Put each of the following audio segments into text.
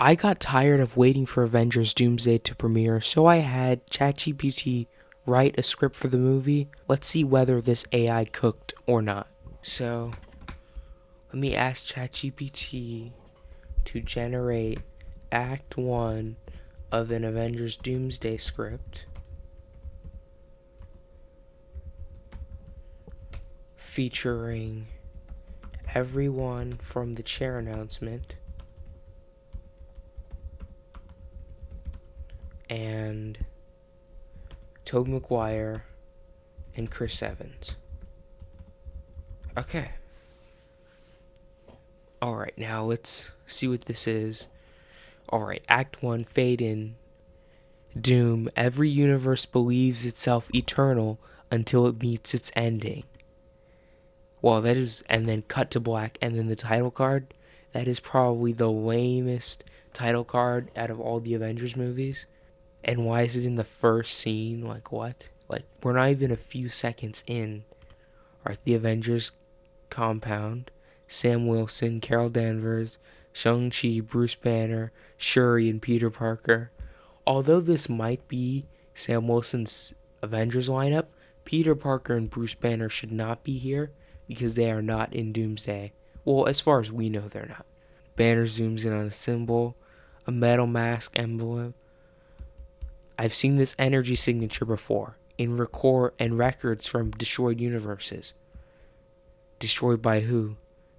I got tired of waiting for Avengers Doomsday to premiere, so I had ChatGPT write a script for the movie. Let's see whether this AI cooked or not. So, let me ask ChatGPT to generate Act 1 of an Avengers Doomsday script featuring everyone from the chair announcement and Tobey Maguire and Chris Evans. Okay. Alright, now let's see what this is. Alright, Act 1, fade in. Doom, every universe believes itself eternal until it meets its ending. Well, that is, and then cut to black, and then the title card. That is probably the lamest title card out of all the Avengers movies. And why is it in the first scene? Like, what? Like, we're not even a few seconds in. Alright, the Avengers compound. Sam Wilson, Carol Danvers, Shang-Chi, Bruce Banner, Shuri, and Peter Parker. Although this might be Sam Wilson's Avengers lineup, Peter Parker and Bruce Banner should not be here because they are not in Doomsday. Well, as far as we know, they're not. Banner zooms in on a symbol, a metal mask emblem. I've seen this energy signature before in records from destroyed universes. Destroyed by who?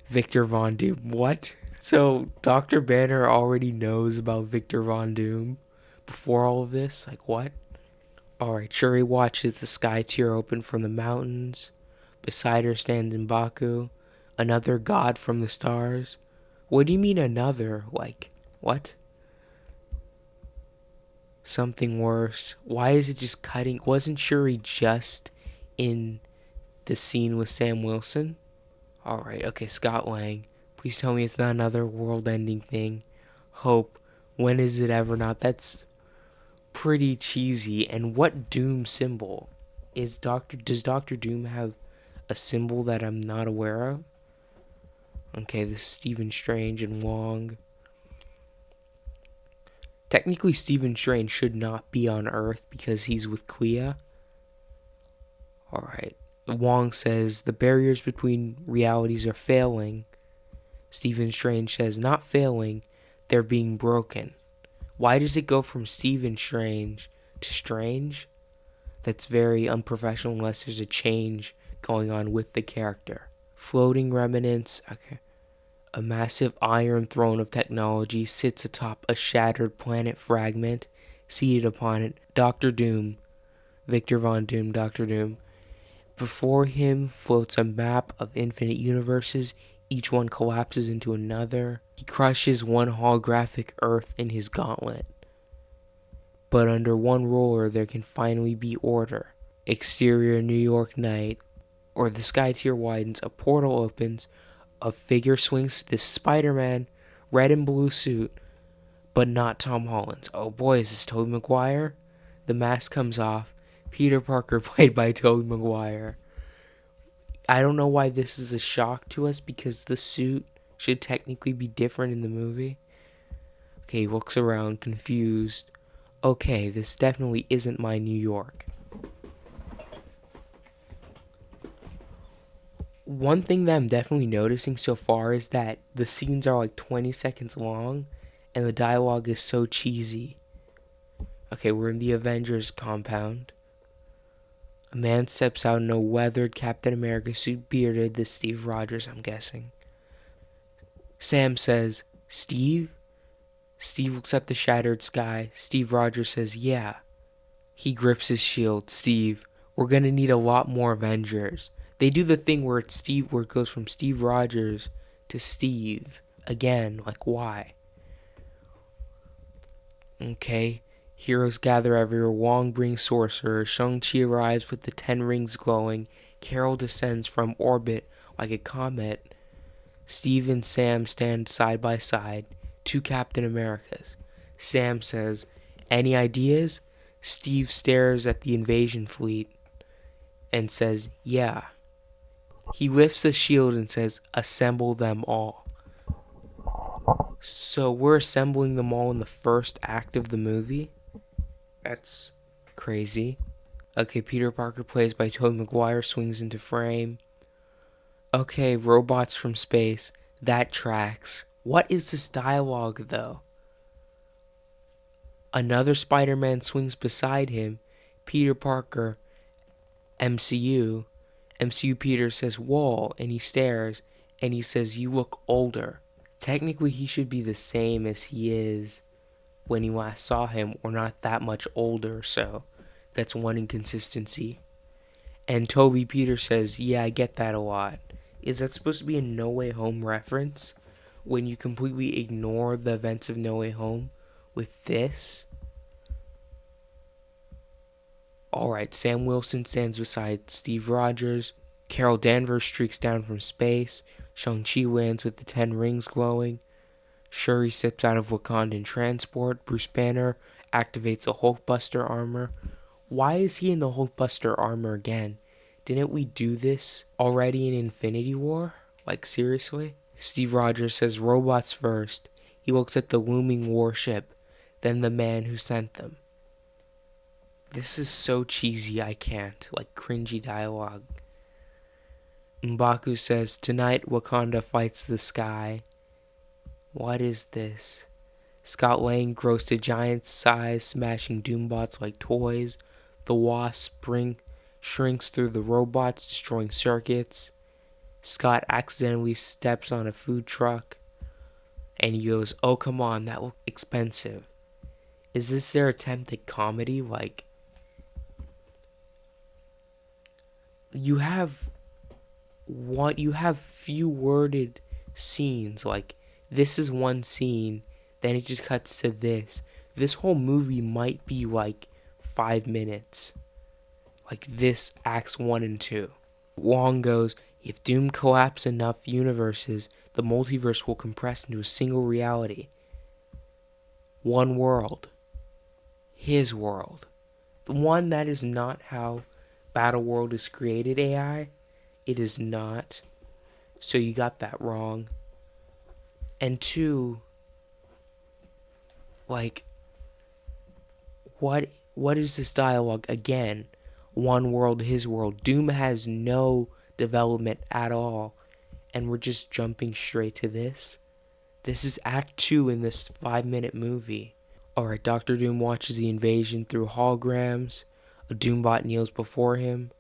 Victor Von Doom. What? So Dr. Banner already knows about Victor Von Doom before all of this? Like, what? Alright, Shuri watches the sky tear open from the mountains. Beside her stands M'Baku, another god from the stars. What do you mean another? Like, what? Something worse. Why is it just cutting? Wasn't Shuri just in the scene with Sam Wilson? Alright, okay, Scott Lang. Please tell me it's not another world-ending thing. Hope. When is it ever not? That's pretty cheesy. And what Doom symbol? Does Doctor Doom have a symbol that I'm not aware of? Okay, this is Stephen Strange and Wong. Technically, Stephen Strange should not be on Earth because he's with Quia. Alright. Wong says the barriers between realities are failing. Stephen Strange says not failing, they're being broken. Why does it go from Stephen Strange to Strange? That's very unprofessional unless there's a change going on with the character. Floating remnants. Okay. A massive iron throne of technology sits atop a shattered planet fragment. Seated upon it, Doctor Doom. Victor Von Doom, Doctor Doom. Before him floats a map of infinite universes. Each one collapses into another. He crushes one holographic Earth in his gauntlet. But under one ruler there can finally be order. Exterior New York night. Or the sky tier widens, a portal opens, a figure swings this Spider-Man red and blue suit, but not Tom Holland's. Oh boy, is this Tobey Maguire? The mask comes off. Peter Parker played by Tobey Maguire. I don't know why this is a shock to us because the suit should technically be different in the movie. Okay, he looks around confused. Okay, this definitely isn't my New York. One thing that I'm definitely noticing so far is that the scenes are like 20 seconds long and the dialogue is so cheesy. Okay, we're in the Avengers compound. A man steps out in a weathered Captain America suit, bearded. This Steve Rogers, I'm guessing. Sam says, Steve? Steve looks at the shattered sky. Steve Rogers says, yeah. He grips his shield. Steve, we're gonna need a lot more Avengers. They do the thing where it goes from Steve Rogers to Steve again. Like, why? Okay. Heroes gather everywhere. Wong brings sorcerers. Shang-Chi arrives with the 10 rings glowing. Carol descends from orbit like a comet. Steve and Sam stand side by side. Two Captain Americas. Sam says, any ideas? Steve stares at the invasion fleet and says, yeah. He lifts the shield and says, assemble them all. So we're assembling them all in the first act of the movie? That's crazy. Okay, Peter Parker, plays by Tobey Maguire, swings into frame. Okay, robots from space. That tracks. What is this dialogue, though? Another Spider-Man swings beside him. Peter Parker, MCU. MCU Peter says, "Whoa," and he stares, and he says, "You look older." Technically, he should be the same as he is when you last saw him, or not that much older, so that's one inconsistency. And Toby Peter says, "Yeah, I get that a lot." Is that supposed to be a No Way Home reference when you completely ignore the events of No Way Home with this? Alright, Sam Wilson stands beside Steve Rogers. Carol Danvers streaks down from space. Shang-Chi lands with the 10 rings glowing. Shuri steps out of Wakandan transport. Bruce Banner activates the Hulkbuster armor. Why is he in the Hulkbuster armor again? Didn't we do this already in Infinity War? Like, seriously? Steve Rogers says, "Robots first." He looks at the looming warship, then the man who sent them. This is so cheesy, I can't. Like, cringy dialogue. M'Baku says, "Tonight Wakanda fights the sky." What is this? Scott Lang grows to giant size, smashing Doombots like toys. The Wasp shrinks through the robots, destroying circuits. Scott accidentally steps on a food truck, and he goes, "Oh, come on, that looked expensive." Is this their attempt at comedy? Like, you have few worded scenes. Like, this is one scene, then it just cuts to this. This whole movie might be like 5 minutes. Like, this acts 1 and 2. Wong goes, "If Doom collapses enough universes, the multiverse will compress into a single reality. One world. His world." The one, that is not how Battleworld is created, AI. It is not. So you got that wrong. And 2, like, what is this dialogue again? One world, his world. Doom has no development at all, and we're just jumping straight to this. This is Act 2 in this 5-minute movie. Alright, Doctor Doom watches the invasion through holograms. A Doombot kneels before him.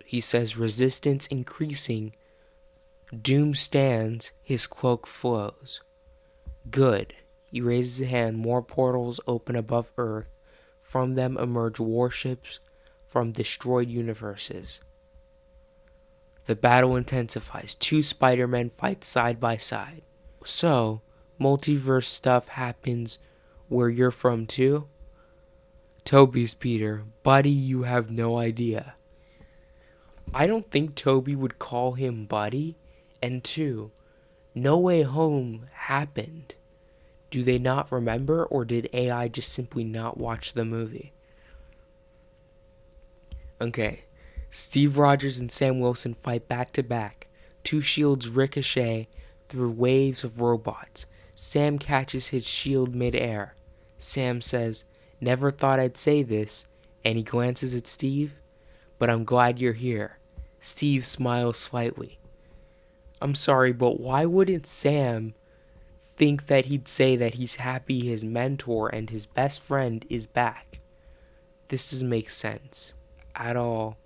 He says, "Resistance increasing." Doom stands, his cloak flows. Good. He raises a hand, more portals open above Earth. From them emerge warships from destroyed universes. The battle intensifies. 2 Spider-Men fight side by side. So, multiverse stuff happens where you're from too? Toby's Peter, "Buddy, you have no idea." I don't think Toby would call him buddy. And 2, No Way Home happened. Do they not remember, or did AI just simply not watch the movie? Okay, Steve Rogers and Sam Wilson fight back to back. 2 shields ricochet through waves of robots. Sam catches his shield midair. Sam says, "Never thought I'd say this," and he glances at Steve. "But I'm glad you're here." Steve smiles slightly. I'm sorry, but why wouldn't Sam think that he'd say that he's happy his mentor and his best friend is back? This doesn't make sense at all.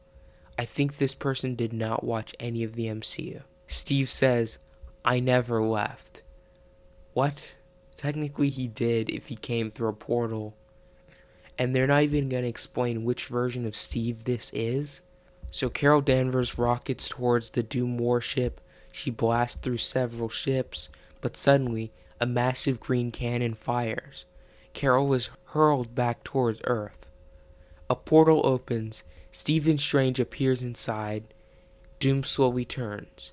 I think this person did not watch any of the MCU. Steve says, "I never left." What? Technically he did if he came through a portal. And they're not even going to explain which version of Steve this is. So Carol Danvers rockets towards the Doom warship. She blasts through several ships, but suddenly a massive green cannon fires. Carol is hurled back towards Earth. A portal opens. Stephen Strange appears inside. Doom slowly turns.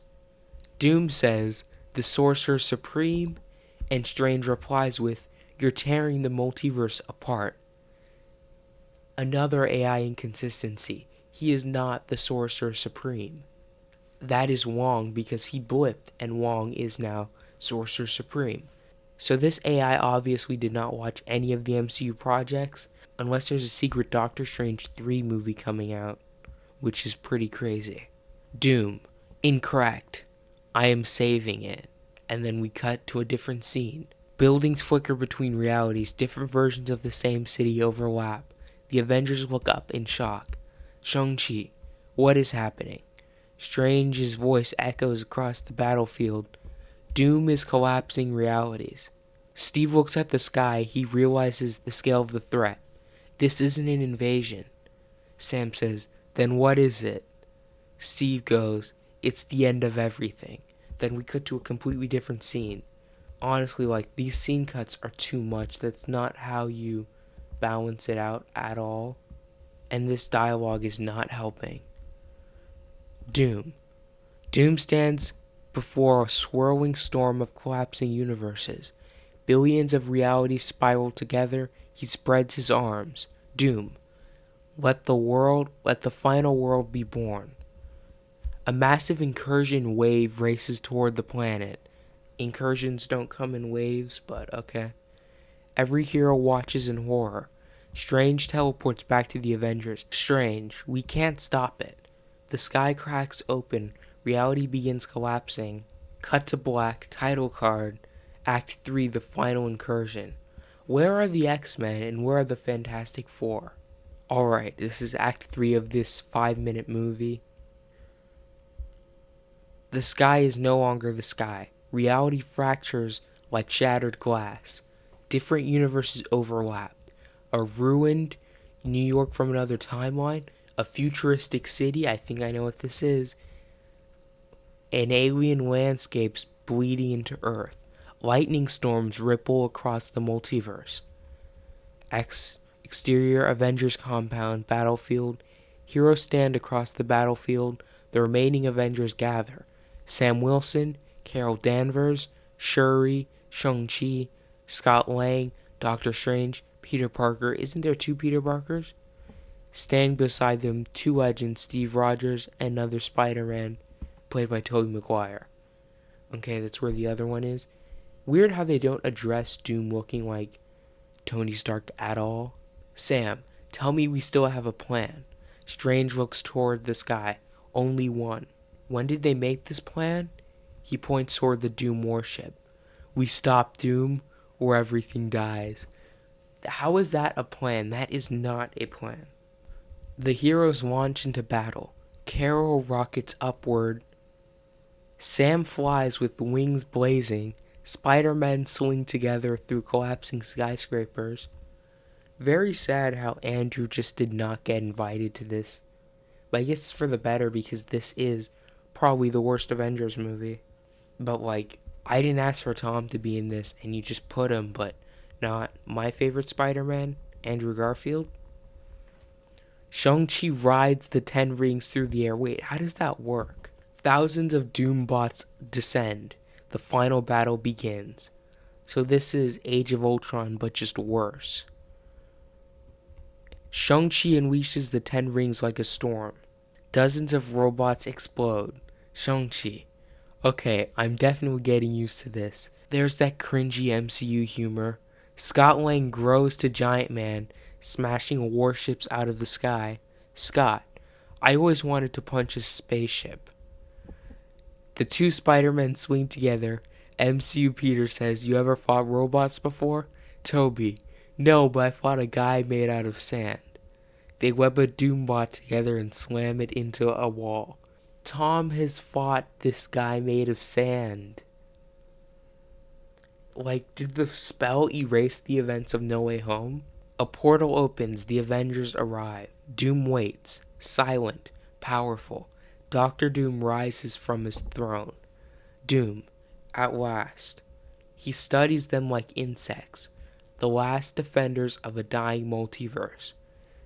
Doom says, "The Sorcerer Supreme," and Strange replies with, "You're tearing the multiverse apart." Another AI inconsistency. He is not the Sorcerer Supreme. That is Wong, because he blipped and Wong is now Sorcerer Supreme. So this AI obviously did not watch any of the MCU projects, unless there's a secret Doctor Strange 3 movie coming out, which is pretty crazy. Doom. Incorrect. I am saving it. And then we cut to a different scene. Buildings flicker between realities, different versions of the same city overlap. The Avengers look up in shock. Shang-Chi, what is happening? Strange's voice echoes across the battlefield. Doom is collapsing realities. Steve looks at the sky. He realizes the scale of the threat. This isn't an invasion. Sam says, then what is it? Steve goes, it's the end of everything. Then we cut to a completely different scene. Honestly, these scene cuts are too much. That's not how you balance it out at all. And this dialogue is not helping. Doom. Doom stands before a swirling storm of collapsing universes. Billions of realities spiral together. He spreads his arms. Doom. Let the final world be born. A massive incursion wave races toward the planet. Incursions don't come in waves, but okay. Every hero watches in horror. Strange teleports back to the Avengers. Strange, we can't stop it. The sky cracks open. Reality begins collapsing. Cut to black. Title card. Act 3, the final incursion. Where are the X-Men and where are the Fantastic Four? Alright, this is Act 3 of this 5-minute movie. The sky is no longer the sky. Reality fractures like shattered glass. Different universes overlap. A ruined New York from another timeline. A futuristic city, I think I know what this is. And alien landscapes bleeding into Earth. Lightning storms ripple across the multiverse. Exterior Avengers compound, battlefield. Heroes stand across the battlefield. The remaining Avengers gather. Sam Wilson, Carol Danvers, Shuri, Shang-Chi, Scott Lang, Doctor Strange, Peter Parker. Isn't there 2 Peter Parkers? Standing beside them, 2 legends, Steve Rogers and another Spider-Man, played by Tobey Maguire. Okay, that's where the other one is. Weird how they don't address Doom looking like Tony Stark at all. Sam, tell me we still have a plan. Strange looks toward the sky. Only one. When did they make this plan? He points toward the Doom warship. We stop Doom or everything dies. How is that a plan? That is not a plan. The heroes launch into battle. Carol rockets upward. Sam flies with wings blazing. Spider-Men swing together through collapsing skyscrapers. Very sad how Andrew just did not get invited to this. But I guess it's for the better because this is probably the worst Avengers movie. But I didn't ask for Tom to be in this and you just put him, but not my favorite Spider-Man, Andrew Garfield. Shang-Chi rides the 10 rings through the air. Wait, how does that work? Thousands of Doom bots descend. The final battle begins. So this is Age of Ultron, but just worse. Shang-Chi unleashes the 10 rings like a storm. Dozens of robots explode. Shang-Chi. Okay, I'm definitely getting used to this. There's that cringy MCU humor. Scott Lang grows to Giant Man, smashing warships out of the sky. Scott, I always wanted to punch a spaceship. The 2 Spider-Men swing together. MCU Peter says, you ever fought robots before? Toby, no, but I fought a guy made out of sand. They web a Doombot together and slam it into a wall. Tom has fought this guy made of sand. Did the spell erase the events of No Way Home? A portal opens, the Avengers arrive. Doom waits, silent, powerful. Doctor Doom rises from his throne. Doom, at last. He studies them like insects, the last defenders of a dying multiverse.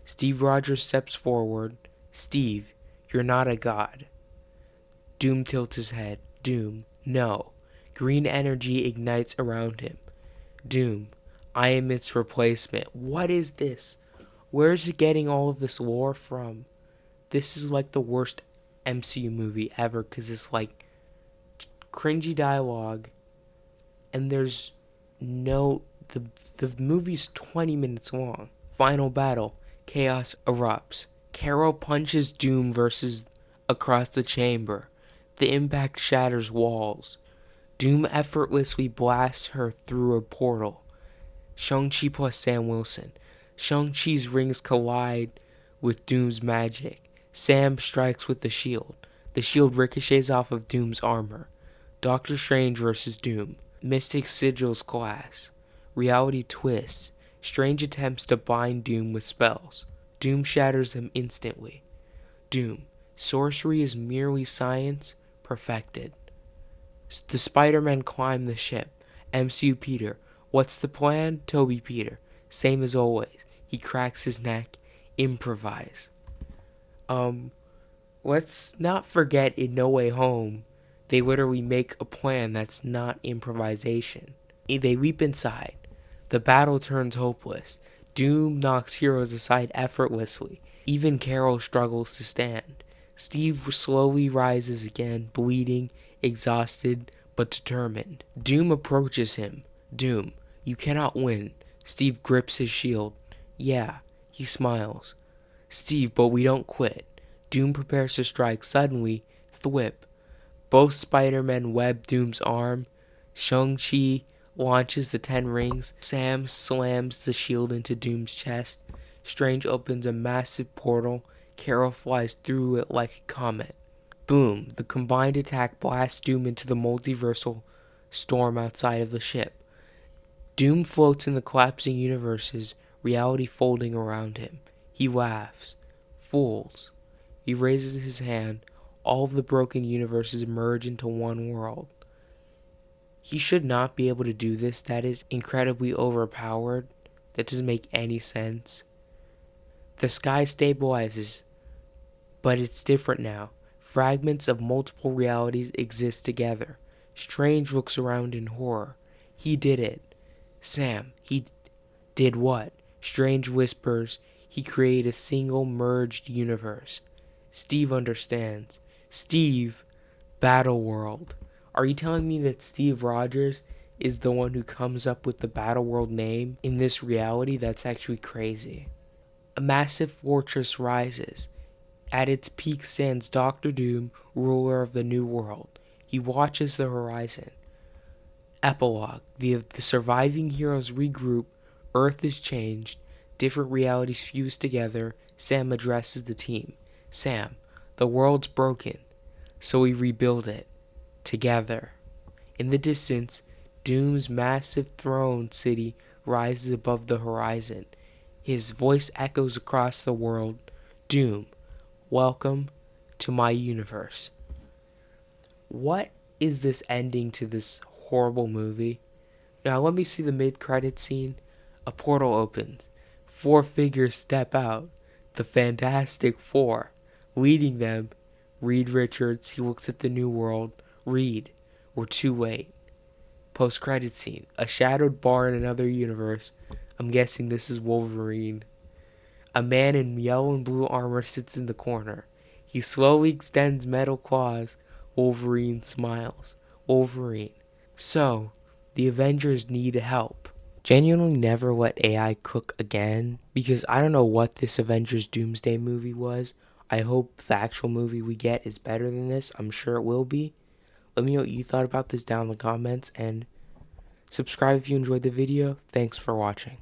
Steve Rogers steps forward. Steve, you're not a god. Doom tilts his head. Doom, no. Green energy ignites around him. Doom, I am its replacement. What is this? Where is it getting all of this lore from? This is the worst MCU movie ever because it's cringy dialogue and there's No, the movie's 20 minutes long. Final battle. Chaos erupts. Carol punches Doom versus across the chamber. The impact shatters walls. Doom effortlessly blasts her through a portal. Shang-Chi plus Sam Wilson. Shang-Chi's rings collide with Doom's magic. Sam strikes with the shield. The shield ricochets off of Doom's armor. Doctor Strange versus Doom. Mystic sigils clash. Reality twists. Strange attempts to bind Doom with spells. Doom shatters them instantly. Doom. Sorcery is merely science perfected. The Spider-Man climb the ship. MCU Peter. What's the plan? Toby Peter. Same as always. He cracks his neck. Improvise. Let's not forget in No Way Home, they literally make a plan that's not improvisation. They leap inside. The battle turns hopeless. Doom knocks heroes aside effortlessly. Even Carol struggles to stand. Steve slowly rises again, bleeding, exhausted, but determined. Doom approaches him. Doom, you cannot win. Steve grips his shield. Yeah, he smiles. Steve, but we don't quit. Doom prepares to strike. Suddenly, thwip. Both Spider-Men web Doom's arm. Shang-Chi launches the 10 rings. Sam slams the shield into Doom's chest. Strange opens a massive portal. Carol flies through it like a comet. Boom. The combined attack blasts Doom into the multiversal storm outside of the ship. Doom floats in the collapsing universes, reality folding around him. He laughs. Fools. He raises his hand. All of the broken universes merge into one world. He should not be able to do this. That is incredibly overpowered. That doesn't make any sense. The sky stabilizes, but it's different now. Fragments of multiple realities exist together. Strange looks around in horror. He did it. Sam, he did what? Strange whispers. He created a single merged universe. Steve understands. Steve, Battle World. Are you telling me that Steve Rogers is the one who comes up with the Battle World name in this reality? That's actually crazy. A massive fortress rises. At its peak stands Doctor Doom, ruler of the New World. He watches the horizon. Epilogue. The surviving heroes regroup. Earth is changed. Different realities fuse together. Sam addresses the team. Sam, the world's broken, so we rebuild it. Together. In the distance, Doom's massive throne city rises above the horizon. His voice echoes across the world. Doom, welcome to my universe. What is this ending to this horrible movie? Now let me see the mid-credit scene. A portal opens. 4 figures step out. The Fantastic Four. Leading them, Reed Richards. He looks at the new world. Reed, we're too late. Post-credit scene. A shadowed bar in another universe. I'm guessing this is Wolverine. A man in yellow and blue armor sits in the corner. He slowly extends metal claws. Wolverine smiles. Wolverine. So, the Avengers need help. Genuinely never let AI cook again, because I don't know what this Avengers Doomsday movie was. I hope the actual movie we get is better than this. I'm sure it will be. Let me know what you thought about this down in the comments, and subscribe if you enjoyed the video. Thanks for watching.